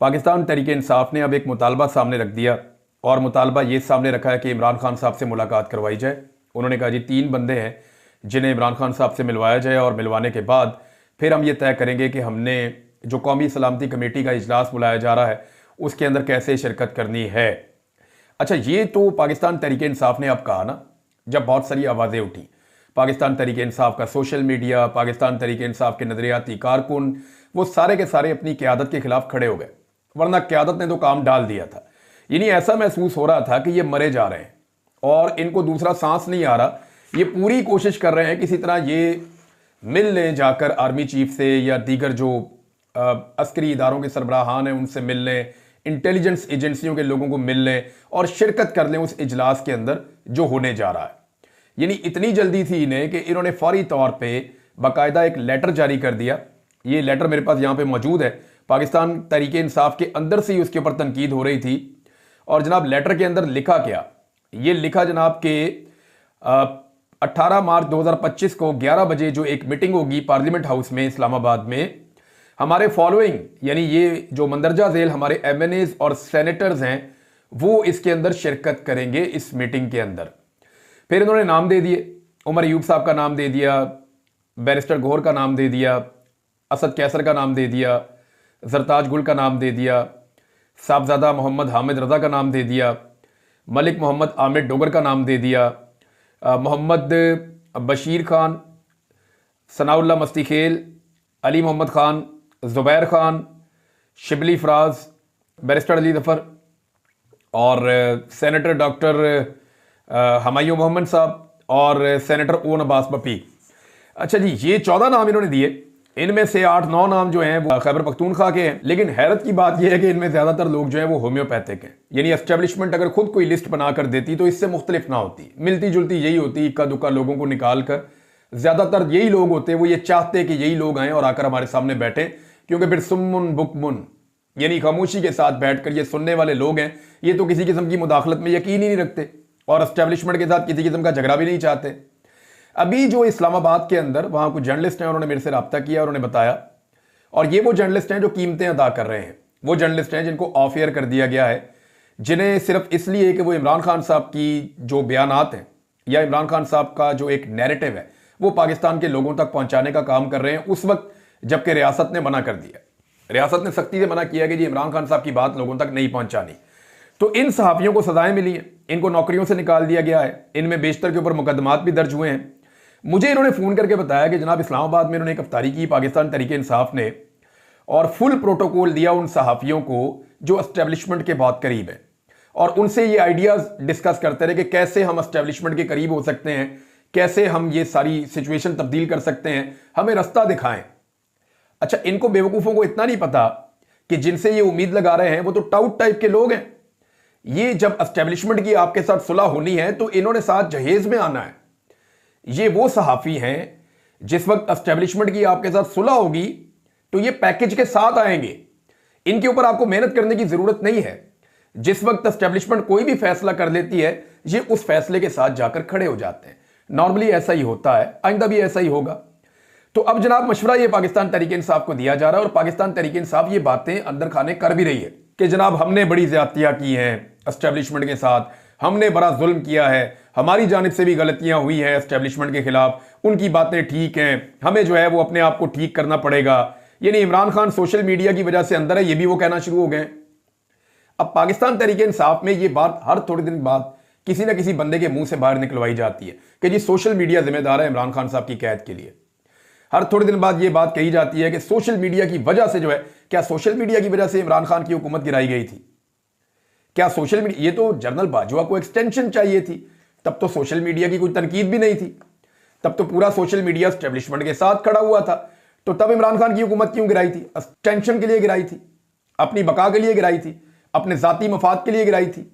पाकिस्तान तहरीक इंसाफ ने अब एक मुतालबा सामने रख दिया और मुतालबा ये सामने रखा है कि इमरान खान साहब से मुलाकात करवाई जाए। उन्होंने कहा जी 3 बंदे हैं जिन्हें इमरान खान साहब से मिलवाया जाए और मिलवाने के बाद फिर हम ये तय करेंगे कि हमने जो कौमी सलामती कमेटी का इजलास बुलाया जा रहा है उसके अंदर कैसे शिरकत करनी है। अच्छा, ये तो पाकिस्तान तहरीक इंसाफ ने अब कहा ना, जब बहुत सारी आवाज़ें उठी। पाकिस्तान तहरीक इंसाफ का सोशल मीडिया, पाकिस्तान तहरीक इंसाफ के नजरियाती कारकुन, वो सारे के सारे अपनी क़यादत के खिलाफ खड़े हो गए, वरना क़यादत ने तो काम डाल दिया था। यानी ऐसा महसूस हो रहा था कि ये मरे जा रहे हैं और इनको दूसरा सांस नहीं आ रहा। ये पूरी कोशिश कर रहे हैं किसी तरह ये मिल लें जाकर आर्मी चीफ से या दीगर जो अस्करी इदारों के सरबराहान हैं उनसे मिल लें, इंटेलिजेंस एजेंसियों के लोगों को मिल लें और शिरकत कर लें उस इजलास के अंदर जो होने जा रहा है। यानी इतनी जल्दी थी इन्हें कि इन्होंने फौरी तौर पे बाकायदा एक लेटर जारी कर दिया। ये लेटर मेरे पास यहाँ पे मौजूद है। पाकिस्तान तहरीक इंसाफ के अंदर से ही उसके ऊपर तनकीद हो रही थी और जनाब लेटर के अंदर लिखा क्या, ये लिखा जनाब के 18 मार्च 2025 को 11 बजे जो एक मीटिंग होगी पार्लियामेंट हाउस में इस्लामाबाद में, हमारे फॉलोइंग यानी ये जो मंदरजा झेल हमारे एमएनएज और सेनेटर्स हैं वो इसके अंदर शिरकत करेंगे इस मीटिंग के अंदर। फिर इन्होंने नाम दे दिए, उमर अयूब साहब का नाम दे दिया, बैरिस्टर गौहर का नाम दे दिया, असद कैसर का नाम दे दिया, जरताज गुल का नाम दे दिया, साहबजादा मोहम्मद हामिद रजा का नाम दे दिया, मलिक मोहम्मद आमिर डोगर का नाम दे दिया, मोहम्मद बशीर खान, सनाउल्ला मस्ती खेल, अली मोहम्मद खान, ज़ुबैर खान, शिबली फराज, बैरिस्टर अली जफ़र और सेनेटर डॉक्टर हमायूं मोहम्मद साहब और सेनेटर ओन अब्बास बपी। अच्छा जी, ये 14 नाम इन्होंने दिए। इनमें से 8-9 नाम जो हैं वो खैबर पख्तूनख्वा के हैं, लेकिन हैरत की बात यह है कि इनमें ज़्यादातर लोग जो हैं वो होम्योपैथिक हैं। यानी एस्टेब्लिशमेंट अगर खुद कोई लिस्ट बनाकर देती तो इससे मुख्तलिफ ना होती, मिलती जुलती यही होती। इक्का दुक्का लोगों को निकाल कर ज़्यादातर यही लोग होते, वो ये चाहते कि यही लोग आएँ और आकर हमारे सामने बैठें, क्योंकि फिर सुम्मुन बुकमुन यानी खामोशी के साथ बैठकर ये सुनने वाले लोग हैं, ये तो किसी किस्म की मुदाखलत में यकीन ही नहीं रखते और एस्टेब्लिशमेंट के साथ किसी किस्म का झगड़ा भी नहीं चाहते। अभी जो इस्लामाबाद के अंदर वहाँ कुछ जर्नलिस्ट हैं, उन्होंने मेरे से रब्ता किया, उन्होंने बताया, और ये वो जर्नलिस्ट हैं जो कीमतें अदा कर रहे हैं, वो जर्नलिस्ट हैं जिनको ऑफ एयर कर दिया गया है, जिन्हें सिर्फ इसलिए कि वो इमरान खान साहब की जो बयानात हैं या इमरान खान साहब का जो एक नैरेटिव है वो पाकिस्तान के लोगों तक पहुँचाने का काम कर रहे हैं, उस वक्त जबकि रियासत ने मना कर दिया। रियासत ने सख्ती से मना किया कि जी इमरान खान साहब की बात लोगों तक नहीं पहुँचानी। तो इन सहाफ़ियों को सजाएं मिली हैं, इनको नौकरियों से निकाल दिया गया है, इनमें बेशतर के ऊपर मुकदमात भी दर्ज हुए हैं। मुझे इन्होंने फ़ोन करके बताया कि जनाब इस्लामाबाद में इन्होंने एक अफ्तारी की पाकिस्तान तहरीक इंसाफ ने और फुल प्रोटोकॉल दिया उन सहाफ़ियों को जो एस्टेब्लिशमेंट के बहुत करीब हैं, और उनसे ये आइडियाज़ डिस्कस करते रहे कि कैसे हम एस्टेब्लिशमेंट के करीब हो सकते हैं, कैसे हम ये सारी सिचुएशन तब्दील कर सकते हैं, हमें रास्ता दिखाएं। अच्छा, इनको बेवकूफ़ों को इतना नहीं पता कि जिनसे ये उम्मीद लगा रहे हैं वो तो टाउट टाइप के लोग हैं। ये जब एस्टेब्लिशमेंट की आपके साथ सुलह होनी है तो इन्होंने साथ जहेज में आना है। ये वो सहाफ़ी हैं जिस वक्त एस्टेब्लिशमेंट की आपके साथ सुलह होगी तो ये पैकेज के साथ आएंगे, इनके ऊपर आपको मेहनत करने की जरूरत नहीं है। जिस वक्त एस्टेब्लिशमेंट कोई भी फैसला कर लेती है ये उस फैसले के साथ जाकर खड़े हो जाते हैं। नॉर्मली ऐसा ही होता है, आइंदा भी ऐसा ही होगा। तो अब जनाब मशवरा ये पाकिस्तान तहरीक इंसाफ को दिया जा रहा है और पाकिस्तान तहरीक इंसाफ ये बातें अंदर खाने कर भी रही है कि जनाब हमने बड़ी ज्यादतियां की हैं एस्टेब्लिशमेंट के साथ, हमने बड़ा जुल्म किया है, हमारी जानिब से भी गलतियां हुई हैं एस्टेब्लिशमेंट के खिलाफ, उनकी बातें ठीक हैं, हमें जो है वो अपने आप को ठीक करना पड़ेगा। यानी इमरान खान सोशल मीडिया की वजह से अंदर है, ये भी वो कहना शुरू हो गए। अब पाकिस्तान तहरीक इंसाफ में ये बात हर थोड़े दिन बाद किसी ना किसी बंदे के मुंह से बाहर निकलवाई जाती है कि जी सोशल मीडिया जिम्मेदार है इमरान खान साहब की कैद के लिए। हर थोड़े दिन बाद ये बात कही जाती है कि सोशल मीडिया की वजह से जो है, क्या सोशल मीडिया की वजह से इमरान खान की हुकूमत गिराई गई थी? क्या सोशल मीडिया, ये तो जनरल बाजवा को एक्सटेंशन चाहिए थी, तब तो सोशल मीडिया की कोई तनकीद भी नहीं थी, तब तो पूरा सोशल मीडिया एस्टेब्लिशमेंट के साथ खड़ा हुआ था। तो तब इमरान खान की हुकूमत क्यों गिराई थी? एक्सटेंशन के लिए गिराई थी, अपनी बका के लिए गिराई थी, अपने जाती मफाद के लिए गिराई थी,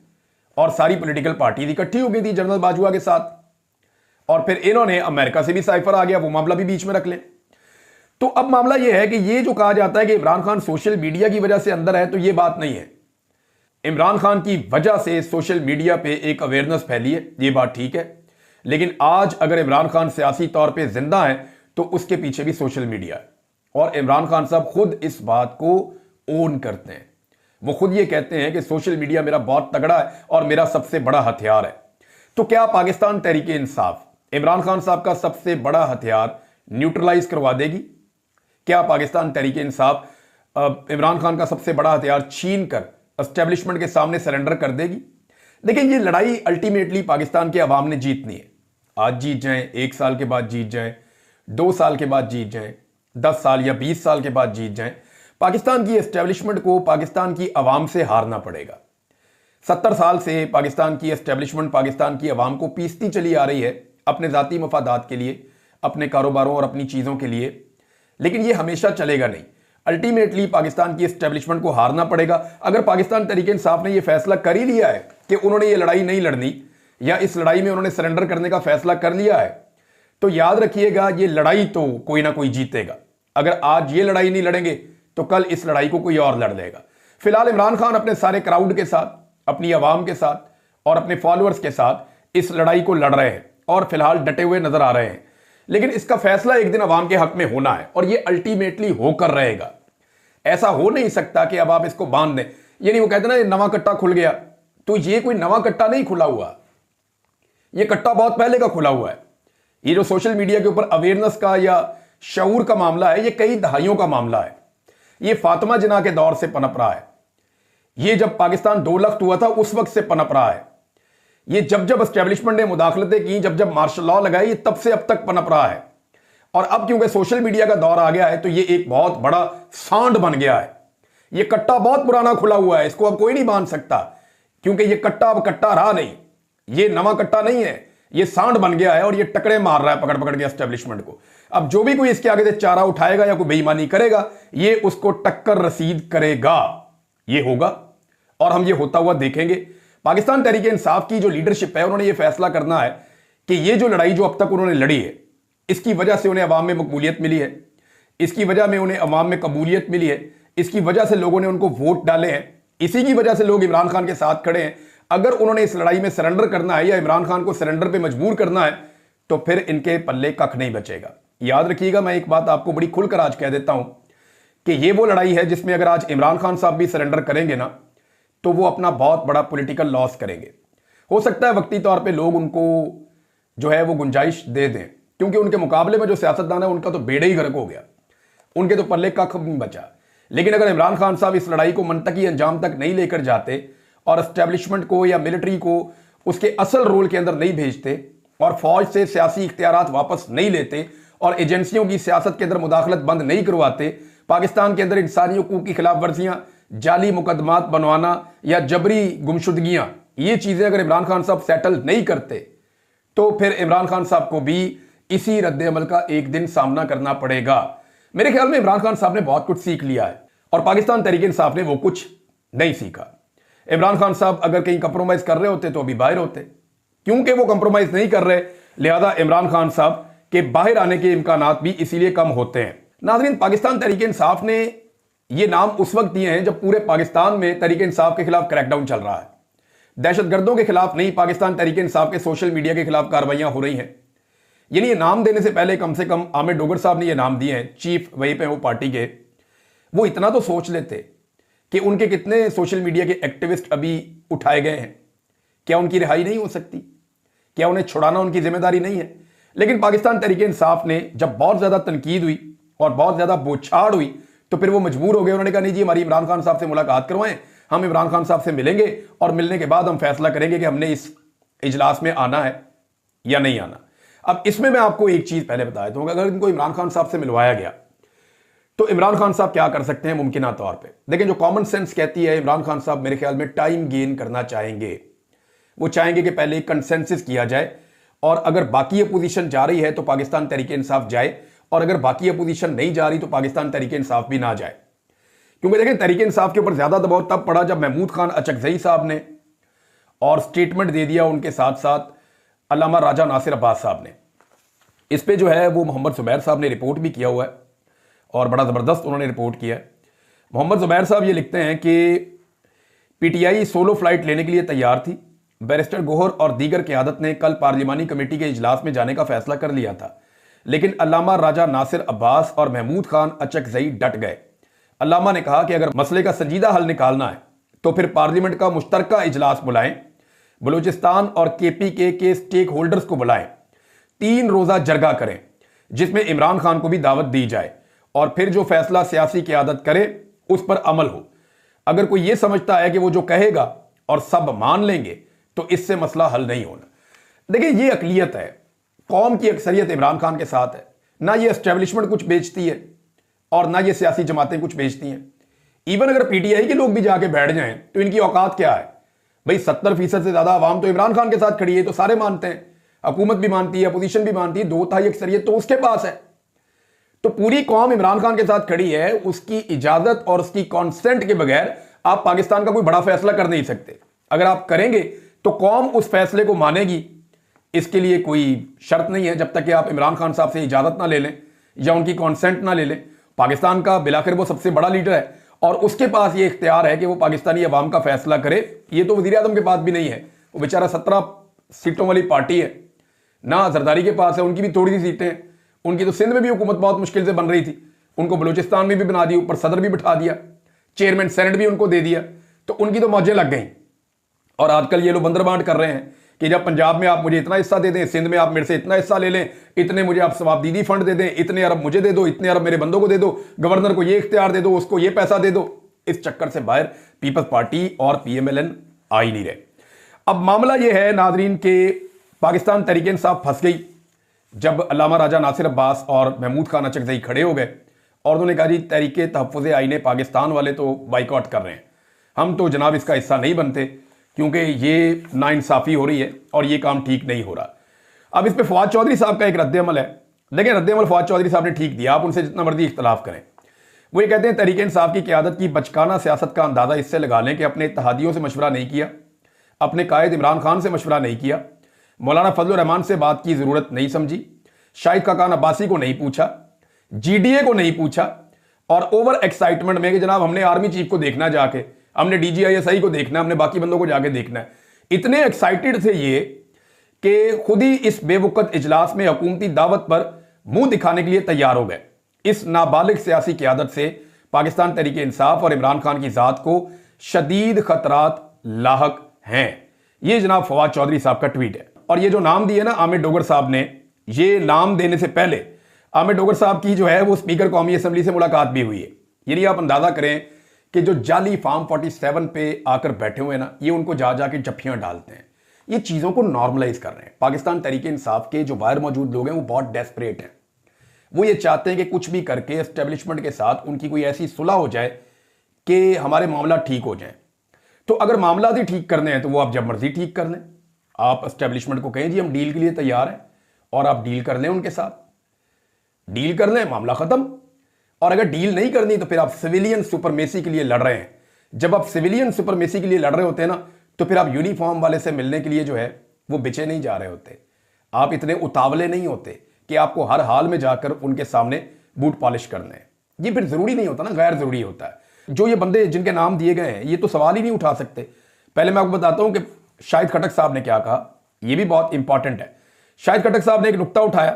और सारी पॉलिटिकल पार्टीज इकट्ठी हो गई थी जनरल बाजवा के साथ। और फिर इन्होंने अमेरिका से भी साइफर आ गया, वो मामला भी बीच में रख लें। तो अब मामला यह है कि ये जो कहा जाता है कि इमरान खान सोशल मीडिया की वजह से अंदर है, तो ये बात नहीं है। इमरान खान की वजह से सोशल मीडिया पे एक अवेयरनेस फैली है, ये बात ठीक है, लेकिन आज अगर इमरान खान सियासी तौर पे जिंदा है तो उसके पीछे भी सोशल मीडिया है, और इमरान खान साहब खुद इस बात को ओन करते हैं। वो खुद ये कहते हैं कि सोशल मीडिया मेरा बहुत तगड़ा है और मेरा सबसे बड़ा हथियार है। तो क्या पाकिस्तान तहरीक इंसाफ इमरान खान साहब का सबसे बड़ा हथियार न्यूट्रलाइज करवा देगी? क्या पाकिस्तान तहरीक इंसाफ इमरान खान का सबसे बड़ा हथियार छीन कर एस्टेब्लिशमेंट के सामने सरेंडर कर देगी? लेकिन ये लड़ाई अल्टीमेटली पाकिस्तान के अवाम ने जीतनी है। आज जीत जाएं, 1 साल के बाद जीत जाएं, 2 साल के बाद जीत जाएं, 10 साल या 20 साल के बाद जीत जाएं, पाकिस्तान की एस्टेब्लिशमेंट को पाकिस्तान की अवाम से हारना पड़ेगा। 70 साल से पाकिस्तान की एस्टेब्लिशमेंट पाकिस्तान की अवाम को पीसती चली आ रही है अपने ज़ाती मफादात के लिए, अपने कारोबारों और अपनी चीज़ों के लिए। लेकिन ये हमेशा चलेगा नहीं। अल्टीमेटली पाकिस्तान की एस्टेब्लिशमेंट को हारना पड़ेगा। अगर पाकिस्तान तहरीक इंसाफ ने यह फैसला कर ही लिया है कि उन्होंने ये लड़ाई नहीं लड़नी या इस लड़ाई में उन्होंने सरेंडर करने का फैसला कर लिया है, तो याद रखिएगा ये लड़ाई तो कोई ना कोई जीतेगा। अगर आज ये लड़ाई नहीं लड़ेंगे तो कल इस लड़ाई को कोई और लड़ लेगा। फिलहाल इमरान खान अपने सारे क्राउड के साथ, अपनी आवाम के साथ और अपने फॉलोअर्स के साथ इस लड़ाई को लड़ रहे हैं और फिलहाल डटे हुए नजर आ रहे हैं। लेकिन इसका फैसला एक दिन अवाम के हक में होना है और ये अल्टीमेटली होकर रहेगा। ऐसा हो नहीं सकता कि अब आप इसको बांध दें। यानी वो कहते हैं ना नवा कट्टा खुल गया, तो ये कोई नवा कट्टा नहीं खुला हुआ, ये कट्टा बहुत पहले का खुला हुआ है। ये जो सोशल मीडिया के ऊपर अवेयरनेस का या शऊर का मामला है, ये कई दहाइयों का मामला है। ये फातिमा जिन्ना के दौर से पनप रहा है। ये जब पाकिस्तान 2 लख्त हुआ था उस वक्त से पनप रहा है। ये जब जब एस्टेब्लिशमेंट ने मुदाखलतें की, जब जब मार्शल लॉ लगाई, ये तब से अब तक पनप रहा है। और अब क्योंकि सोशल मीडिया का दौर आ गया है तो ये एक बहुत बड़ा सांड बन गया है। ये कट्टा बहुत पुराना खुला हुआ है, इसको अब कोई नहीं बांध सकता, क्योंकि ये कट्टा अब कट्टा रहा नहीं। ये नवा कट्टा नहीं है, ये सांड बन गया है और ये टकरे मार रहा है पकड़ पकड़ के एस्टेब्लिशमेंट को। अब जो भी कोई इसके आगे से चारा उठाएगा या कोई बेईमानी करेगा, ये उसको टक्कर रसीद करेगा। ये होगा और हम ये होता हुआ देखेंगे। पाकिस्तान तहरीक इंसाफ की जो लीडरशिप है, उन्होंने ये फैसला करना है कि ये जो लड़ाई जो अब तक उन्होंने लड़ी है, इसकी वजह से उन्हें अवाम में मकबूलियत मिली है, इसकी वजह में उन्हें अवाम में कबूलियत मिली है, इसकी वजह से लोगों ने उनको वोट डाले हैं, इसी की वजह से लोग इमरान खान के साथ खड़े हैं। अगर उन्होंने इस लड़ाई में सरेंडर करना है या इमरान खान को सरेंडर पे मजबूर करना है तो फिर इनके पल्ले कख नहीं बचेगा। याद रखिएगा, मैं एक बात आपको बड़ी खुलकर आज कह देता हूं कि ये वो लड़ाई है जिसमें अगर आज इमरान खान साहब भी सरेंडर करेंगे ना, तो वो अपना बहुत बड़ा पॉलिटिकल लॉस करेंगे। हो सकता है वक्ती तौर पे लोग उनको जो है वो गुंजाइश दे दें, क्योंकि उनके मुकाबले में जो सियासतदान है उनका तो बेड़े ही गर्क हो गया, उनके तो पल्ले कख नहीं बचा। लेकिन अगर इमरान खान साहब इस लड़ाई को मंतकी अंजाम तक नहीं लेकर जाते और एस्टेब्लिशमेंट को या मिलिट्री को उसके असल रोल के अंदर नहीं भेजते और फौज से सियासी इख्तियारात वापस नहीं लेते और एजेंसियों की सियासत के अंदर मुदाखलत बंद नहीं करवाते, पाकिस्तान के अंदर इंसानी हकूक की खिलाफ वर्जियां, जाली मुकदमात बनवाना या जबरी गुमशुदगियां, ये चीजें अगर इमरान खान साहब सेटल नहीं करते तो फिर इमरान खान साहब को भी इसी रद्द-ए-अमल का एक दिन सामना करना पड़ेगा। मेरे ख्याल में इमरान खान साहब ने बहुत कुछ सीख लिया है और पाकिस्तान तहरीक इंसाफ ने वो कुछ नहीं सीखा। इमरान खान साहब अगर कहीं कंप्रोमाइज कर रहे होते तो अभी बाहर होते, क्योंकि वो कंप्रोमाइज नहीं कर रहे, लिहाजा इमरान खान साहब के बाहर आने के इम्कानात भी इसीलिए कम होते हैं। नाज़रीन, पाकिस्तान तहरीक इंसाफ ने ये नाम उस वक्त दिए हैं जब पूरे पाकिस्तान में तहरीक इंसाफ के खिलाफ क्रैकडाउन चल रहा है। दहशतगर्दों के खिलाफ नहीं, पाकिस्तान तहरीक इंसाफ के सोशल मीडिया के खिलाफ कार्रवाइयां हो रही हैं। यानी ये नाम देने से पहले कम से कम आमिर डोगर साहब ने ये नाम दिए हैं, चीफ वहीं पे वो पार्टी के, वो इतना तो सोच लेते कि उनके कितने सोशल मीडिया के एक्टिविस्ट अभी उठाए गए हैं। क्या उनकी रिहाई नहीं हो सकती? क्या उन्हें छुड़ाना उनकी जिम्मेदारी नहीं है? लेकिन पाकिस्तान तहरीक इंसाफ ने जब बहुत ज्यादा तनकीद हुई और बहुत ज्यादा बौछाड़ हुई तो फिर वो मजबूर हो गए। उन्होंने कहा नहीं जी, हमारी इमरान खान साहब से मुलाकात करवाएं, हम इमरान खान साहब से मिलेंगे और मिलने के बाद हम फैसला करेंगे कि हमने इस इजलास में आना है या नहीं आना। अब इसमें मैं आपको एक चीज पहले बताया दूंगा, अगर इनको इमरान खान साहब से मिलवाया गया तो इमरान खान साहब क्या कर सकते हैं मुमकिन तौर पे। लेकिन जो कॉमन सेंस कहती है, इमरान खान साहब मेरे ख्याल में टाइम गेन करना चाहेंगे। वो चाहेंगे कि पहले कंसेंसस किया जाए और अगर बाकी अपोजिशन जा रही है तो पाकिस्तान तहरीक इंसाफ जाए और अगर बाकी अपोजिशन नहीं जा रही तो पाकिस्तान तहरीक इंसाफ भी ना जाए। क्योंकि देखें, तहरीक इंसाफ के ऊपर ज्यादा दबाव तब पड़ा जब महमूद खान अचकजई साहब ने और स्टेटमेंट दे दिया, उनके साथ साथ अल्लामा राजा नासिर अब्बास साहब ने। इस पे जो है वो मोहम्मद जुबैर साहब ने रिपोर्ट भी किया हुआ है और बड़ा ज़बरदस्त उन्होंने रिपोर्ट किया है। मोहम्मद जुबैर साहब ये लिखते हैं कि पीटीआई सोलो फ्लाइट लेने के लिए तैयार थी। बैरिस्टर गोहर और दीगर क़यादत ने कल पार्लिमानी कमेटी के इजलास में जाने का फैसला कर लिया था, लेकिन अल्लामा राजा नासिर अब्बास और महमूद खान अचकजई डट गए। अल्लामा ने कहा कि अगर मसले का संजीदा हल निकालना है तो फिर पार्लियामेंट का मुश्तरका इजलास बुलाएं, बलूचिस्तान और केपीके के स्टेक होल्डर्स को बुलाएं, 3 रोजा जरगा करें जिसमें इमरान खान को भी दावत दी जाए और फिर जो फैसला सियासी क़यादत करे उस पर अमल हो। अगर कोई यह समझता है कि वो जो कहेगा और सब मान लेंगे तो इससे मसला हल नहीं होना। देखिए, ये अकलियत है, कौम की अक्सरियत इमरान खान के साथ है। ना ये एस्टेब्लिशमेंट कुछ बेचती है और ना ये सियासी जमातें कुछ बेचती हैं। इवन अगर पीटीआई के लोग भी जाके बैठ जाएं तो इनकी औकात क्या है भाई? 70% से ज्यादा आवाम तो इमरान खान के साथ खड़ी है, तो सारे मानते हैं, हुकूमत भी मानती है, अपोजिशन भी मानती है, 2/3 अक्सरियत तो उसके पास है। तो पूरी कौम इमरान खान के साथ खड़ी है, उसकी इजाजत और उसकी कॉन्सेंट के बगैर आप पाकिस्तान का कोई बड़ा फैसला कर नहीं सकते। अगर आप करेंगे तो कौम उस फैसले को मानेगी, इसके लिए कोई शर्त नहीं है जब तक कि आप इमरान खान साहब से इजाजत ना ले लें या उनकी कॉन्सेंट ना ले लें। पाकिस्तान का बिलाखिर वो सबसे बड़ा लीडर है और उसके पास ये इख्तियार है कि वो पाकिस्तानी अवाम का फैसला करे। ये तो वज़ीर आज़म के पास भी नहीं है, वो बेचारा 17 सीटों वाली पार्टी है ना, जरदारी के पास है, उनकी भी थोड़ी सी सीटें हैं। उनकी तो सिंध में भी हुकूमत बहुत मुश्किल से बन रही थी, उनको बलूचिस्तान में भी बना दी, ऊपर सदर भी बिठा दिया, चेयरमैन सेनेट भी उनको दे दिया, तो उनकी तो मौजें लग गई। और आजकल ये लोग बंदरबांट कर रहे हैं कि जब पंजाब में आप मुझे इतना हिस्सा दे दें, सिंध में आप मेरे से इतना हिस्सा ले लें, इतने मुझे आप सवाबदीदी फंड दे दें, इतने अरब मुझे दे दो, इतने अरब मेरे बंदों को दे दो, गवर्नर को ये इख्तियार दे दो, उसको ये पैसा दे दो। इस चक्कर से बाहर पीपल्स पार्टी और पीएमएलएन आ ही नहीं रहे। अब मामला यह है नाजरीन के पाकिस्तान तहरीक इंसाफ फंस गई जब अल्लामा राजा नासिर अब्बास और महमूद खान अचकज़ई खड़े हो गए और उन्होंने कहा जी तहरीक तहफ़्फ़ुज़ आईन पाकिस्तान वाले तो बाइकआउट कर रहे हैं, हम तो जनाब इसका हिस्सा नहीं बनते क्योंकि ये नाइंसाफ़ी हो रही है और ये काम ठीक नहीं हो रहा। अब इस पर फवाद चौधरी साहब का एक रद्द-ए-अमल है। लेकिन रद्द-ए-अमल फवाद चौधरी साहब ने ठीक दिया, आप उनसे जितना मर्जी इख्तलाफ करें। वो ये कहते हैं तहरीक इंसाफ की क़यादत की बचकाना सियासत का अंदाज़ा इससे लगा लें कि अपने इत्तेहादियों से मशवरा नहीं किया, अपने कायद इमरान खान से मशवरा नहीं किया, मौलाना फजलुर रहमान से बात की ज़रूरत नहीं समझी, शाहिद खाकान अब्बासी को नहीं पूछा, जीडीए को नहीं पूछा और ओवर एक्साइटमेंट में कि जनाब हमने आर्मी चीफ को देखना, जाके हमने डीजीआईएसआई को देखना, हमने बाकी बंदों को जाके देखना है, इतने एक्साइटेड थे ये कि खुद ही इस बेवकूत इजलास में हुकूमती दावत पर मुंह दिखाने के लिए तैयार हो गए। इस नाबालिग सियासी क़यादत से पाकिस्तान तहरीक इंसाफ और इमरान खान की ज़ात को शदीद खतरात लाहक हैं। ये जनाब फवाद चौधरी साहब का ट्वीट है। और ये जो नाम दिए ना आमिर डोगर साहब ने, ये नाम देने से पहले आमिर डोगर साहब की जो है वो स्पीकर कौमी असम्बली से मुलाकात भी हुई है। यानी आप अंदाजा करें कि जो जाली फार्म 47 पे आकर बैठे हुए ना, ये उनको जा जाके जफ्फियां डालते हैं, ये चीज़ों को नॉर्मलाइज कर रहे हैं। पाकिस्तान तहरीक इंसाफ के जो बाहर मौजूद लोग हैं वो बहुत डेस्परेट हैं, वो ये चाहते हैं कि कुछ भी करके एस्टेब्लिशमेंट के साथ उनकी कोई ऐसी सुलह हो जाए कि हमारे मामला ठीक हो जाए। तो अगर मामला ही ठीक करने हैं तो वो आप जब मर्जी ठीक कर लें। आप एस्टेब्लिशमेंट को कहें जी हम डील के लिए तैयार हैं और आप डील कर लें, उनके साथ डील कर लें, मामला खत्म। और अगर डील नहीं करनी तो फिर आप सिविलियन सुपरमेसी के लिए लड़ रहे हैं। जब आप सिविलियन सुपरमेसी के लिए लड़ रहे होते हैं ना, तो फिर आप यूनिफॉर्म वाले से मिलने के लिए जो है वो बिछे नहीं जा रहे होते, आप इतने उतावले नहीं होते कि आपको हर हाल में जाकर उनके सामने बूट पॉलिश करने हैं। ये फिर जरूरी नहीं होता ना, गैर जरूरी होता है। जो ये बंदे जिनके नाम दिए गए हैं ये तो सवाल ही नहीं उठा सकते। पहले मैं आपको बताता हूं कि शाहिद खटक साहब ने क्या कहा, यह भी बहुत इंपॉर्टेंट है। शाहिद खटक साहब ने एक नुक्ता उठाया,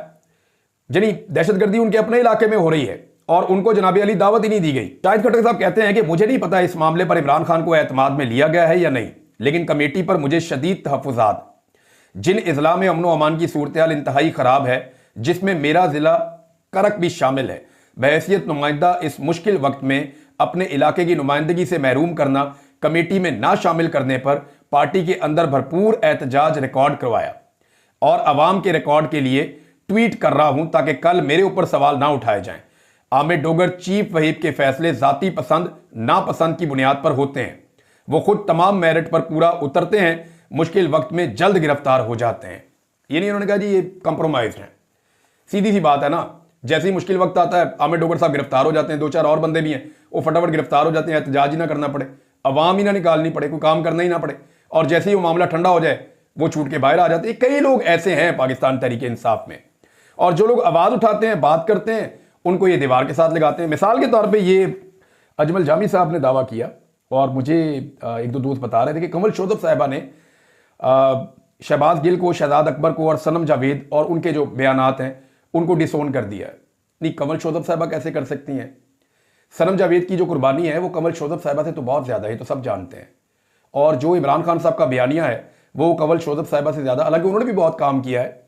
यानी दहशतगर्दी उनके अपने इलाके में हो रही है और उनको जनाब अली दावत ही नहीं दी गई। शाहिद खटक साहब कहते हैं कि मुझे नहीं पता इस मामले पर इमरान खान को एतमाद में लिया गया है या नहीं, लेकिन कमेटी पर मुझे शदीद तहफ़्फ़ुज़ात, जिन इजला में अमन व अमान की सूरत हाल इंतहाई खराब है, जिसमें मेरा जिला करक भी शामिल है, बहैसियत नुमाइंदा इस मुश्किल वक्त में अपने इलाके की नुमाइंदगी से महरूम करना, कमेटी में ना शामिल करने पर पार्टी के अंदर भरपूर एहतजाज रिकॉर्ड करवाया और अवाम के रिकॉर्ड के लिए ट्वीट कर रहा हूं ताकि कल मेरे ऊपर सवाल ना उठाए जाएं। आमिर डोगर चीफ वहीप के फैसले जाती पसंद नापसंद की बुनियाद पर होते हैं, वो खुद तमाम मेरिट पर पूरा उतरते हैं, मुश्किल वक्त में जल्द गिरफ्तार हो जाते हैं। ये नहीं उन्होंने कहा जी ये कंप्रोमाइज है, सीधी सी बात है ना। जैसे ही मुश्किल वक्त आता है आमिर डोगर साहब गिरफ्तार हो जाते हैं, 2-4 और बंदे भी हैं वो फटाफट गिरफ्तार हो जाते हैं, एहतजाज ही ना करना पड़े, अवाम ही ना निकालनी पड़े, कोई काम करना ही ना पड़े, और जैसे ही वो मामला ठंडा हो जाए वो छूट के बाहर आ जाते हैं। कई लोग ऐसे हैं पाकिस्तान तहरीक इंसाफ में, और जो लोग आवाज उठाते हैं, बात करते हैं, उनको ये दीवार के साथ लगाते हैं। मिसाल के तौर पर ये अजमल जामी साहब ने दावा किया और मुझे एक दो दोस्त बता रहे थे कि कमल शोधब साहिबा ने शहबाज गिल को, शहजाद अकबर को और सनम जावेद और उनके जो बयानात हैं उनको डिसोन कर दिया है। नहीं, कमल शोधब साहिबा कैसे कर सकती हैं? सनम जावेद की जो कुर्बानी है वो कमल शोधब साहिबा से तो बहुत ज़्यादा है, तो सब जानते हैं। और जो इमरान खान साहब का बयानिया है वो कंवल शोजब साहिबा से ज़्यादा, हालांकि उन्होंने भी बहुत काम किया है,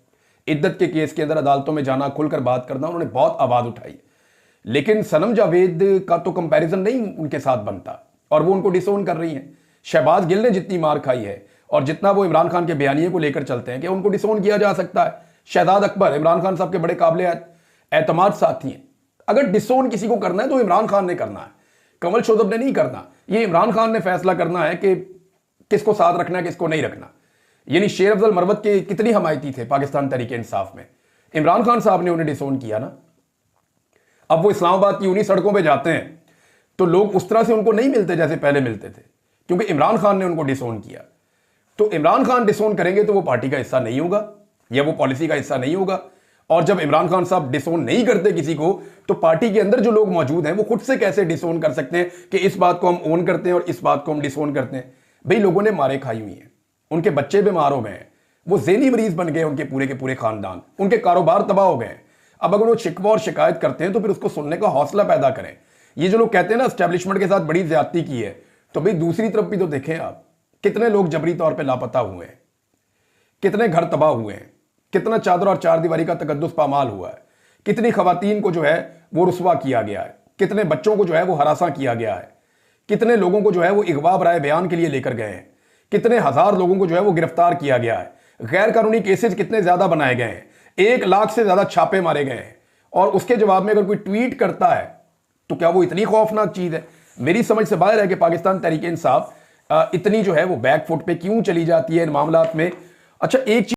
इद्दत के केस के अंदर अदालतों में जाना, खुलकर बात करना, उन्होंने बहुत आवाज़ उठाई, लेकिन सनम जावेद का तो कंपैरिजन नहीं उनके साथ बनता और वो उनको डिसोन कर रही हैं। शहबाज गिल ने जितनी मार खाई है और जितना वो इमरान खान के बयानिए को लेकर चलते हैं कि उनको डिसोन किया जा सकता है। शहजाद अकबर इमरान खान साहब के बड़े काबिल एतमाद साथी हैं। अगर डिसोन किसी को करना है तो इमरान खान ने करना है, कंवल शोजब ने नहीं करना। ये इमरान खान ने फैसला करना है कि किसको साथ रखना है, किसको नहीं रखना। यानी शेर अफजल मरवत के कितनी हमायती थे पाकिस्तान तहरीक इंसाफ में, इमरान खान साहब ने उन्हें डिसोन किया ना। अब वो इस्लामाबाद की उन्हीं सड़कों पे जाते हैं तो लोग उस तरह से उनको नहीं मिलते जैसे पहले मिलते थे, क्योंकि इमरान खान ने उनको डिसोन किया। तो इमरान खान डिसोन करेंगे तो वो पार्टी का हिस्सा नहीं होगा या वो पॉलिसी का हिस्सा नहीं होगा। और जब इमरान खान साहब डिसोन नहीं करते किसी को, तो पार्टी के अंदर जो लोग मौजूद हैं वो खुद से कैसे डिसोन कर सकते हैं कि इस बात को हम ओन करते हैं और इस बात को हम डिसोन करते हैं। भाई लोगों ने मारे खाई हुई हैं, उनके बच्चे बीमार हो गए हैं, वो ज़हनी मरीज बन गए, उनके पूरे के पूरे खानदान, उनके कारोबार तबाह हो गए। अब अगर वो शिकवा और शिकायत करते हैं तो फिर उसको सुनने का हौसला पैदा करें। ये जो लोग कहते हैं ना एस्टेब्लिशमेंट के साथ बड़ी ज्यादती की है, तो भाई दूसरी तरफ भी तो देखें आप, कितने लोग जबरी तौर पे लापता हुए हैं, कितने घर तबाह हुए हैं, कितना चादर और चार दीवारी का तकद्दुस पामाल हुआ है, कितनी खवातीन को जो है वो रुस्वा किया गया है, कितने बच्चों को जो है वो हरासा किया गया है, कितने लोगों को जो है वो इगवा बराए बयान के लिए लेकर गए हैं, कितने हजार लोगों को जो है वो गिरफ्तार किया गया है, गैर कानूनी केसेस कितने ज्यादा बनाए गए हैं, 1 लाख से ज्यादा छापे मारे गए हैं। और उसके जवाब में अगर कोई ट्वीट करता है तो क्या वो इतनी खौफनाक चीज है? मेरी समझ से बाहर है कि पाकिस्तान तहरीक इंसाफ इतनी जो है वो बैक फुट पे क्यों चली जाती है इन मामलात में। अच्छा, एक चीज